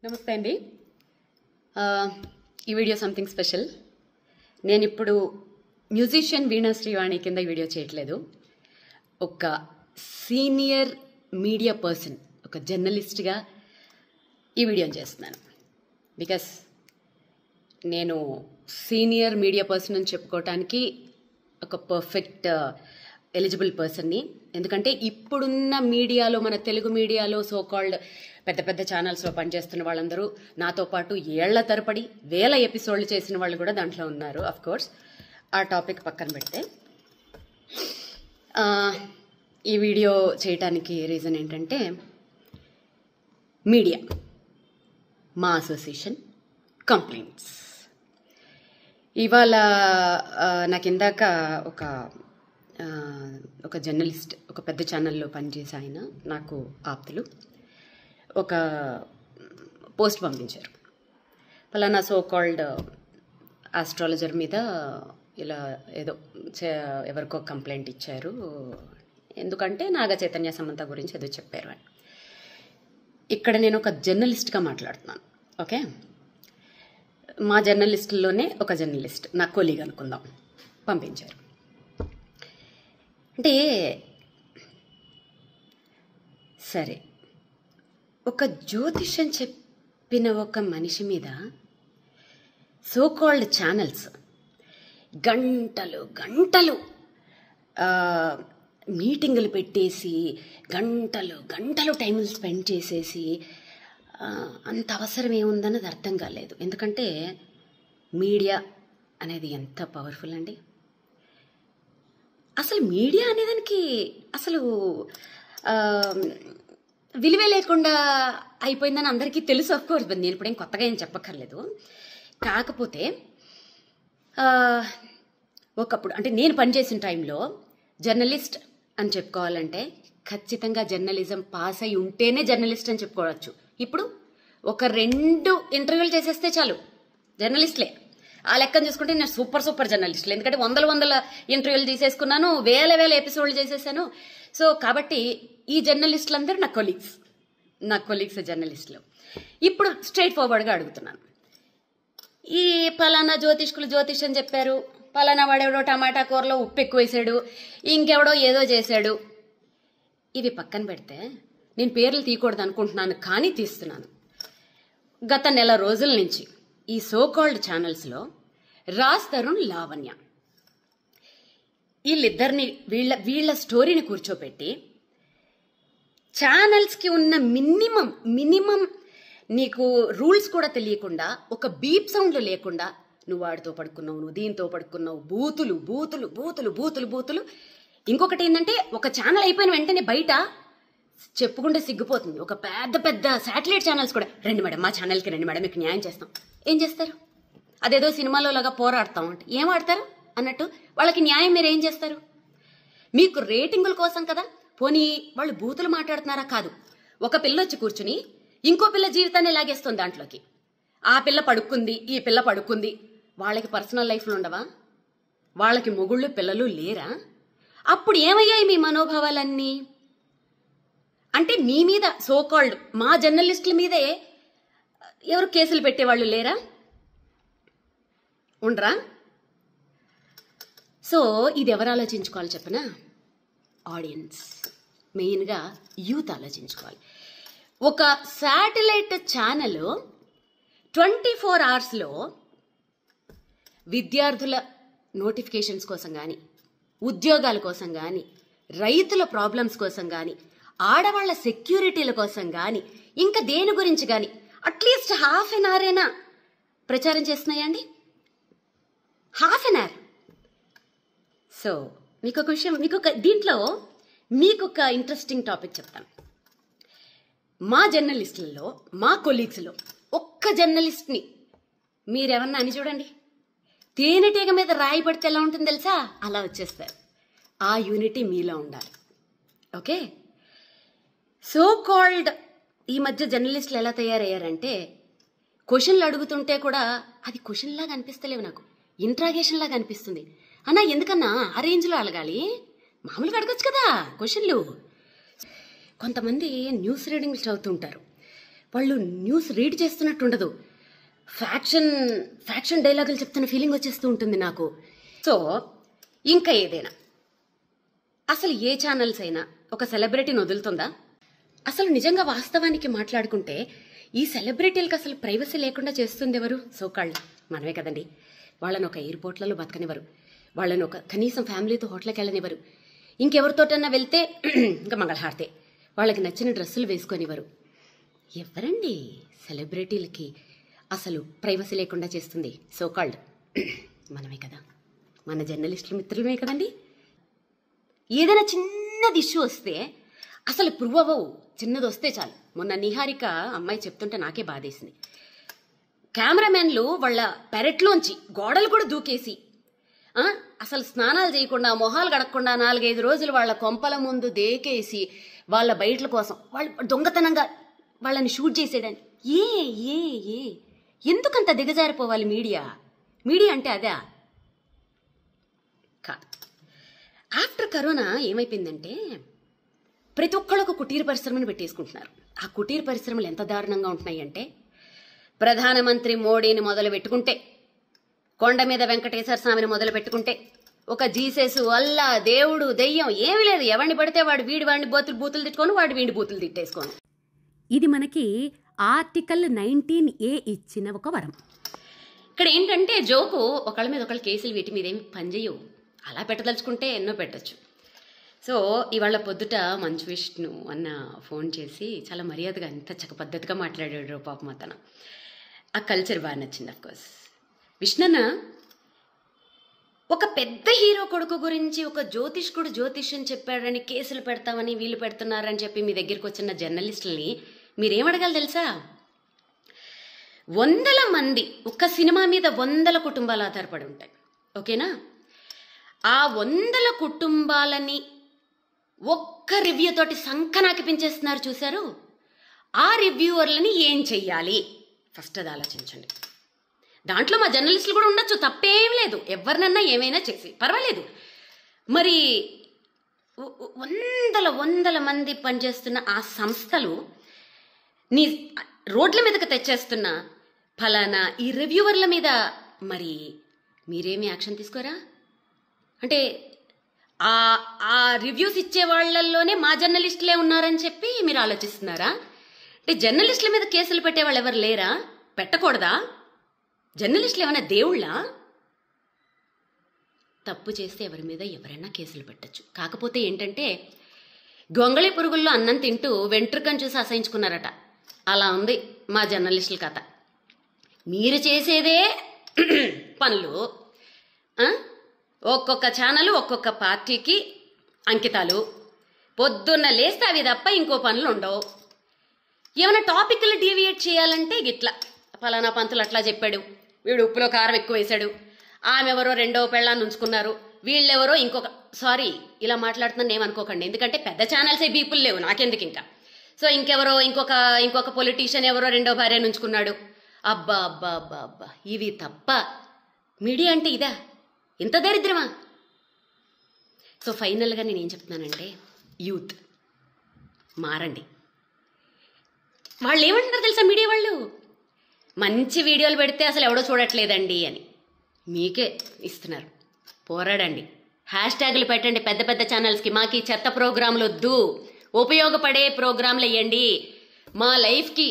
నమస్తే అండి. ఈ వీడియో సంథింగ్ స్పెషల్. నేను ఇప్పుడు మ్యూజిషియన్ వీణా శ్రీవాణి కింద ఈ వీడియో చేయట్లేదు. ఒక సీనియర్ మీడియా పర్సన్, ఒక జర్నలిస్ట్గా ఈ వీడియోని చేస్తున్నాను. బికాస్ నేను సీనియర్ మీడియా పర్సన్ అని చెప్పుకోవటానికి ఒక పర్ఫెక్ట్ ఎలిజిబుల్ పర్సన్ని. ఎందుకంటే ఇప్పుడున్న మీడియాలో, మన తెలుగు మీడియాలో సో కాల్డ్ పెద్ద పెద్ద ఛానల్స్లో పనిచేస్తున్న వాళ్ళందరూ నాతో పాటు ఏళ్ల తరబడి 1000 ఎపిసోడ్లు చేసిన వాళ్ళు కూడా దాంట్లో ఉన్నారు. అఫ్ కోర్స్ ఆ టాపిక్ పక్కన పెడితే ఈ వీడియో చేయటానికి రీజన్ ఏంటంటే, మీడియా, మా అసోసియేషన్ కంప్లైంట్స్. ఇవాళ నాకు ఇందాక ఒక జర్నలిస్ట్, ఒక పెద్ద ఛానల్లో పనిచేసే ఆయన, నాకు ఆప్తులు, ఒక పోస్ట్ పంపించారు. పలానా సో కాల్డ్ ఆస్ట్రాలజర్ మీద ఇలా ఏదో ఎవరికో కంప్లైంట్ ఇచ్చారు, ఎందుకంటే నాగ చైతన్య సమంత గురించి ఏదో చెప్పారు అని. ఇక్కడ నేను ఒక జర్నలిస్ట్గా మాట్లాడుతున్నాను. ఓకే, మా జర్నలిస్టుల్లోనే ఒక జర్నలిస్ట్, నా కొలీగ్ అనుకుందాం, పంపించారు. అంటే సరే, ఒక జ్యోతిష్యం చెప్పిన ఒక మనిషి మీద సో కాల్డ్ ఛానల్స్ గంటలు గంటలు మీటింగులు పెట్టేసి గంటలు గంటలు టైం స్పెండ్ చేసేసి అంత అవసరం ఏముందన్నది అర్థం కాలేదు. ఎందుకంటే మీడియా అనేది ఎంత పవర్ఫుల్ అండి. అసలు మీడియా అనేదానికి అసలు విలువే లేకుండా అయిపోయిందని అందరికీ తెలుసు. ఆఫ్ కోర్స్ నేను ఇప్పుడేం కొత్తగా ఏం చెప్పక్కర్లేదు. కాకపోతే ఒకప్పుడు, అంటే నేను పనిచేసిన టైంలో జర్నలిస్ట్ అని చెప్పుకోవాలంటే ఖచ్చితంగా జర్నలిజం పాస్ అయి ఉంటేనే జర్నలిస్ట్ అని చెప్పుకోవచ్చు. ఇప్పుడు ఒక 2 ఇంటర్వ్యూలు చేసేస్తే చాలు జర్నలిస్ట్లే. ఆ లెక్కను చూసుకుంటే నేను సూపర్ జర్నలిస్టులు. ఎందుకంటే వందల ఇంటర్వ్యూలు తీసేసుకున్నాను, 1000 ఎపిసోడ్లు చేసేసాను. సో కాబట్టి ఈ జర్నలిస్టులందరూ నా కొలీగ్స్ జర్నలిస్టులు. ఇప్పుడు స్ట్రైట్ ఫార్వర్డ్గా అడుగుతున్నాను. ఈ పలానా జ్యోతిష్యం చెప్పారు, పలానా వాడెవడో టమాటా కూరలో ఉప్పు ఎక్కువ వేసాడు, ఇంకెవడో ఏదో చేశాడు, ఇవి పక్కన పెడితే నేను పేర్లు తీయకూడదు అనుకుంటున్నాను, కానీ తీస్తున్నాను. గత నెల రోజుల నుంచి ఈ సో కాల్డ్ ఛానల్స్లో రాజ్ తరుణ్, లావణ్య, వీళ్ళిద్దరిని వీళ్ళ స్టోరీని కూర్చోపెట్టి ఛానల్స్కి ఉన్న మినిమం నీకు రూల్స్ కూడా తెలియకుండా, ఒక బీప్ సౌండ్లు లేకుండా, నువ్వు వాడితో పడుకున్నావు, నువ్వు దీంతో పడుకున్నావు, బూతులు. ఇంకొకటి ఏంటంటే, ఒక ఛానల్ అయిపోయిన వెంటనే బయట చెప్పుకుంటే సిగ్గుపోతుంది, ఒక పెద్ద శాటిలైట్ ఛానల్స్ కూడా, రండి మేడం మా ఛానల్కి రండి మేడం, మీకు న్యాయం చేస్తాం. ఏం చేస్తారు? అదేదో సినిమాలో లాగా పోరాడతాం అంటే ఏం ఆడతారు అన్నట్టు వాళ్ళకి న్యాయం మీరు ఏం చేస్తారు? మీకు రేటింగుల కోసం కదా. పోనీ వాళ్ళు బూతులు మాట్లాడుతున్నారా? కాదు, ఒక పిల్ల వచ్చి కూర్చుని ఇంకో పిల్ల జీవితాన్ని లాగేస్తుంది దాంట్లోకి. ఆ పిల్ల పడుకుంది, ఈ పిల్ల పడుకుంది. వాళ్ళకి పర్సనల్ లైఫ్లు ఉండవా? వాళ్ళకి మొగుళ్ళు పిల్లలు లేరా? అప్పుడు ఏమయ్యాయి మీ మనోభావాలన్నీ? అంటే మీ మీద సో కాల్డ్ మా జర్నలిస్టుల మీదే ఎవరు కేసులు పెట్టేవాళ్ళు లేరా? ఉండరా? సో ఇది ఎవరు ఆలోచించుకోవాలి చెప్పనా? ఆడియన్స్, మెయిన్గా యూత్ ఆలోచించుకోవాలి. ఒక శాటిలైట్ ఛానల్ 24 అవర్స్లో విద్యార్థుల నోటిఫికేషన్స్ కోసం కానీ, ఉద్యోగాల కోసం కానీ, రైతుల ప్రాబ్లమ్స్ కోసం కానీ, ఆడవాళ్ల సెక్యూరిటీల కోసం కానీ, ఇంకా దేని గురించి కానీ అట్లీస్ట్ ½ an hour అయినా ప్రచారం చేస్తున్నాయండి. ½ an hour. సో దీంట్లో మీకు ఒక ఇంట్రెస్టింగ్ టాపిక్ చెప్తాను. మా జర్నలిస్టులలో, మా కొలీగ్స్లో ఒక్క జర్నలిస్ట్ని మీరెవరన్నా అని చూడండి, తేనెటీగ మీద రాయి పడితే ఎలా ఉంటుంది తెలుసా? అలా వచ్చేస్తారు. ఆ యూనిటీ మీలో ఉండాలి. ఓకే, సో కాల్డ్ ఈ మధ్య జర్నలిస్టులు ఎలా తయారయ్యారంటే, క్వశ్చన్లు అడుగుతుంటే కూడా అది క్వశ్చన్ లాగా అనిపిస్తలేవు, నాకు ఇంట్రాగేషన్ లాగా అనిపిస్తుంది. అన్నా ఎందుకన్నా ఆ రేంజ్లో అడగాలి? మామూలుగా అడగచ్చు కదా క్వశ్చన్లు. కొంతమంది న్యూస్ రీడింగ్లు చదువుతుంటారు, వాళ్ళు న్యూస్ రీడ్ చేస్తున్నట్టుండదు, ఫ్యాక్షన్ డైలాగులు చెప్తున్న ఫీలింగ్ వచ్చేస్తూ ఉంటుంది నాకు. సో ఇంకా ఏదైనా అసలు ఏ ఛానల్స్ అయినా ఒక సెలబ్రిటీని వదులుతుందా? అసలు నిజంగా వాస్తవానికి మాట్లాడుకుంటే ఈ సెలబ్రిటీలకు అసలు ప్రైవసీ లేకుండా చేస్తుంది ఎవరు? సోకాళ్ళు మనమే కదండి. వాళ్ళని ఒక ఎయిర్పోర్ట్లలో బతకనివ్వరు, వాళ్ళని ఒక కనీసం ఫ్యామిలీతో హోటల్కి వెళ్ళనివ్వరు, ఇంకెవరితోటన్నా వెళ్తే ఇంకా మంగళహారతే, వాళ్ళకి నచ్చిన డ్రెస్సులు వేసుకొనివ్వరు. ఎవరండి సెలబ్రిటీలకి అసలు ప్రైవసీ లేకుండా చేస్తుంది? సోకాల్డ్ మనమే కదా, మన జర్నలిస్టుల మిత్రులమే కదండి. ఏదైనా చిన్నది ఇష్యూ వస్తే అసలు ప్రూవ్ అవ్వవు, చిన్నది వస్తే చాలు. మొన్న నిహారిక అమ్మాయి చెప్తుంటే నాకే బాధేసింది. కెమెరామెన్లు వాళ్ళ పెరట్లోంచి గోడలు కూడా దూకేసి అసలు స్నానాలు చేయకుండా మొహాలు గడకుండా 4-5 రోజులు వాళ్ళ కొంపల ముందు దేకేసి వాళ్ళ బయటల కోసం వాళ్ళు దొంగతనంగా వాళ్ళని షూట్ చేసేయడానికి. ఏ ఎందుకంత దిగజారిపోవాలి మీడియా అంటే అదే కాదు. ఆఫ్టర్ కరోనా ఏమైపోయిందంటే ప్రతి ఒక్కళ్ళు ఒక కుటీర పరిశ్రమను పెట్టేసుకుంటున్నారు. ఆ కుటీర పరిశ్రమలు ఎంత దారుణంగా ఉంటున్నాయి అంటే, ప్రధానమంత్రి మోడీని మొదలు పెట్టుకుంటే, కొండ మీద వెంకటేశ్వర స్వామిని మొదలు పెట్టుకుంటే, ఒక జీసస్, అల్లా, దేవుడు, దెయ్యం ఏమీ లేదు. ఎవరిని పడితే వాడిని బూతులు తిట్టుకోను, వీడి బూతులు తిట్టేసుకోను. ఇది మనకి ఆర్టికల్ 19A ఇచ్చిన ఒక వరం. ఇక్కడ ఏంటంటే జోకు, ఒకళ్ళ మీద ఒకళ్ళ కేసులు వీటి మీద ఏమి పనిచేయవు. అలా పెట్టదలుచుకుంటే ఎన్నో పెట్టచ్చు. సో ఇవాళ పొద్దుట మంచు విష్ణు అన్న ఫోన్ చేసి చాలా మర్యాదగా ఎంత చక్క పద్ధతిగా మాట్లాడాడు పాపం అతను. ఆ కల్చర్ బాగా నచ్చింది. అఫ్కోర్స్ విష్ణన్న ఒక పెద్ద హీరో కొడుకు గురించి ఒక జ్యోతిష్యం చెప్పాడని కేసులు పెడతామని వీళ్ళు పెడుతున్నారని చెప్పి మీ దగ్గరికి వచ్చిన జర్నలిస్టులని మీరేమడగాలి తెలుసా? 100 మంది ఒక్క సినిమా మీద 100 కుటుంబాలు ఆధారపడి ఉంటాయి. ఓకేనా? ఆ 100 కుటుంబాలని ఒక్క రివ్యూ తోటి సంకనాకిపించేస్తున్నారు చూశారు. ఆ రివ్యూవర్లని ఏం చెయ్యాలి ఫస్ట్ అది ఆలోచించండి. దాంట్లో మా జర్నలిస్టులు కూడా ఉండొచ్చు, తప్పేం లేదు. ఎవరినన్నా ఏమైనా చేసి పర్వాలేదు. మరి 100 మంది పనిచేస్తున్న ఆ సంస్థలు నీ రోడ్ల మీదకి తెచ్చేస్తున్న ఫలానా ఈ రివ్యూవర్ల మీద మరి మీరేమీ యాక్షన్ తీసుకోరా? అంటే ఆ రివ్యూస్ ఇచ్చే వాళ్ళల్లోనే మా జర్నలిస్టులే ఉన్నారని చెప్పి మీరు ఆలోచిస్తున్నారా? అంటే జర్నలిస్టుల మీద కేసులు పెట్టే వాళ్ళు ఎవరు లేరా? పెట్టకూడదా? జర్నలిస్టులు ఏమైనా దేవుళ్ళా? తప్పు చేస్తే ఎవరి మీద ఎవరైనా కేసులు పెట్టచ్చు. కాకపోతే ఏంటంటే గొంగళి పురుగుల్లో అన్నం తింటూ వెంట్రుకను చూసి అసహించుకున్నారట. అలా ఉంది మా జర్నలిస్టుల కథ. మీరు చేసేదే పనులు, ఒక్కొక్క ఛానల్ ఒక్కొక్క పార్టీకి అంకితాలు. పొద్దున్న లేస్తే అవి తప్ప ఇంకో పనులు ఉండవు. ఏమైనా టాపిక్లు డీవియేట్ చేయాలంటే గిట్లా ఫలానా పంతులు అట్లా చెప్పాడు, వీడు ఉప్పులో కారం ఎక్కువ వేశాడు, ఆమె ఎవరో 2వ పెళ్ళాన్ని ఉంచుకున్నారు, వీళ్ళెవరో ఇంకొక, సారీ ఇలా మాట్లాడుతున్నాను ఏమనుకోకండి, ఎందుకంటే పెద్ద ఛానల్సే బీపుల్ లేవు నాకెందుకు ఇంకా. సో ఇంకెవరో ఇంకొక పొలిటీషియన్ ఎవరో 2వ భార్యను ఉంచుకున్నాడు. అబ్బా అబ్బా అబ్బా అబ్బా, ఇవి తప్ప మీడియా అంటే ఇదా? ఇంత దరిద్రమా? సో ఫైనల్గా నేనేం చెప్తున్నానంటే, యూత్ మారండి. వాళ్ళు ఏమంటున్నారు తెలుసా మీడియా వాళ్ళు? మంచి వీడియోలు పెడితే అసలు ఎవడో చూడట్లేదండి అని మీకే ఇస్తున్నారు. పోరాడండి, హ్యాష్ట్యాగులు పెట్టండి పెద్ద పెద్ద ఛానల్స్కి. మాకు ఈ చెత్త ప్రోగ్రాంలు వద్దు, ఉపయోగపడే ప్రోగ్రాంలు వేయండి. మా లైఫ్కి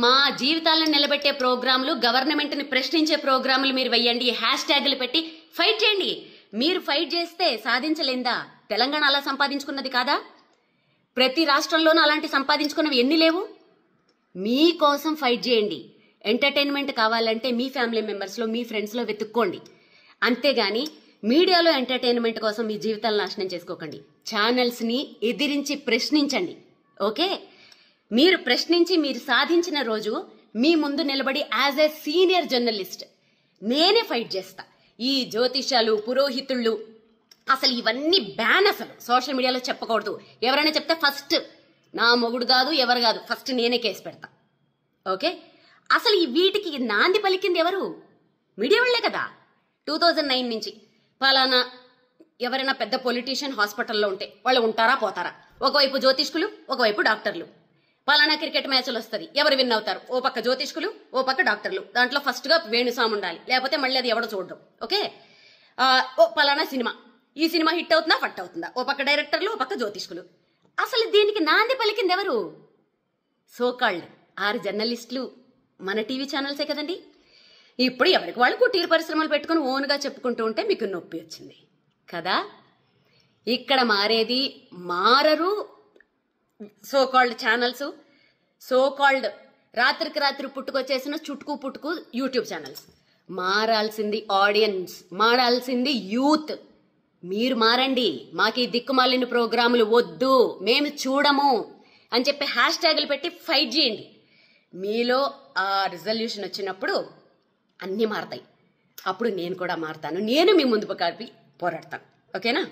మా జీవితాలను నిలబెట్టే ప్రోగ్రాంలు, గవర్నమెంట్ని ప్రశ్నించే ప్రోగ్రాంలు మీరు వెయ్యండి. హ్యాష్ట్యాగులు పెట్టి ఫైట్ చేయండి. మీరు ఫైట్ చేస్తే సాధించలేందా? తెలంగాణ అలా సంపాదించుకున్నది కాదా? ప్రతి రాష్ట్రంలోనూ అలాంటి సంపాదించుకున్నవి ఎన్ని లేవు? మీకోసం ఫైట్ చేయండి. ఎంటర్టైన్మెంట్ కావాలంటే మీ ఫ్యామిలీ మెంబర్స్లో, మీ ఫ్రెండ్స్లో వెతుక్కోండి. అంతేగాని మీడియాలో ఎంటర్టైన్మెంట్ కోసం మీ జీవితాలను నాశనం చేసుకోకండి. ఛానల్స్ని ఎదిరించి ప్రశ్నించండి. ఓకే? మీరు ప్రశ్నించి మీరు సాధించిన రోజు మీ ముందు నిలబడి యాజ్ ఏ సీనియర్ జర్నలిస్ట్ నేనే ఫైట్ చేస్తా. ఈ జ్యోతిష్యాలు, పురోహితుళ్ళు, అసలు ఇవన్నీ బ్యాన్. అసలు సోషల్ మీడియాలో చెప్పకూడదు. ఎవరైనా చెప్తే ఫస్ట్ నా మొగుడు కాదు, ఎవరు కాదు, ఫస్ట్ నేనే కేసు పెడతా. ఓకే? అసలు ఈ వీటికి నాంది పలికింది ఎవరు? మీడియా వాళ్లే కదా. 2009 నుంచి పలానా ఎవరైనా పెద్ద పొలిటీషియన్ హాస్పిటల్లో ఉంటే వాళ్ళు ఉంటారా పోతారా? ఒకవైపు జ్యోతిష్కులు, ఒకవైపు డాక్టర్లు. పలానా క్రికెట్ మ్యాచ్లు వస్తుంది, ఎవరు విన్ అవుతారు? ఓ పక్క జ్యోతిష్కులు, ఓ పక్క డాక్టర్లు. దాంట్లో ఫస్ట్ గా వేణుస్వామి ఉండాలి, లేకపోతే మళ్ళీ అది ఎవడో చూడడం. ఓకే, ఓ పలానా సినిమా, ఈ సినిమా హిట్ అవుతుందా ఫట్ అవుతుందా? ఓ పక్క డైరెక్టర్లు, ఓ పక్క జ్యోతిష్కులు. అసలు దీనికి నాంది పలికింది ఎవరు? సోకాల్డ్ 6 జర్నలిస్టులు, మన టీవీ ఛానల్సే కదండి. ఇప్పుడు ఎవరికి వాళ్ళు కుటీర పరిశ్రమలు పెట్టుకుని ఓన్గా చెప్పుకుంటూ ఉంటే మీకు నొప్పి వచ్చింది కదా. ఇక్కడ మారరు సోకాల్డ్ ఛానల్స్, సోకాల్డ్ రాత్రికి రాత్రి పుట్టుకొచ్చేసిన చుట్టుకు పుట్టుకు యూట్యూబ్ ఛానల్స్. మారాల్సింది ఆడియన్స్, మారాల్సింది యూత్. మీరు మారండి. మాకు ఈ దిక్కుమాలిన ప్రోగ్రాములు వద్దు, మేము చూడము అని చెప్పి హ్యాష్ ట్యాగులు పెట్టి ఫైట్ చేయండి. మీలో ఆ రిజల్యూషన్ వచ్చినప్పుడు అన్నీ మారతాయి. అప్పుడు నేను కూడా మారతాను, నేను మీ ముందు కలిపి పోరాడతాను. ఓకేనా?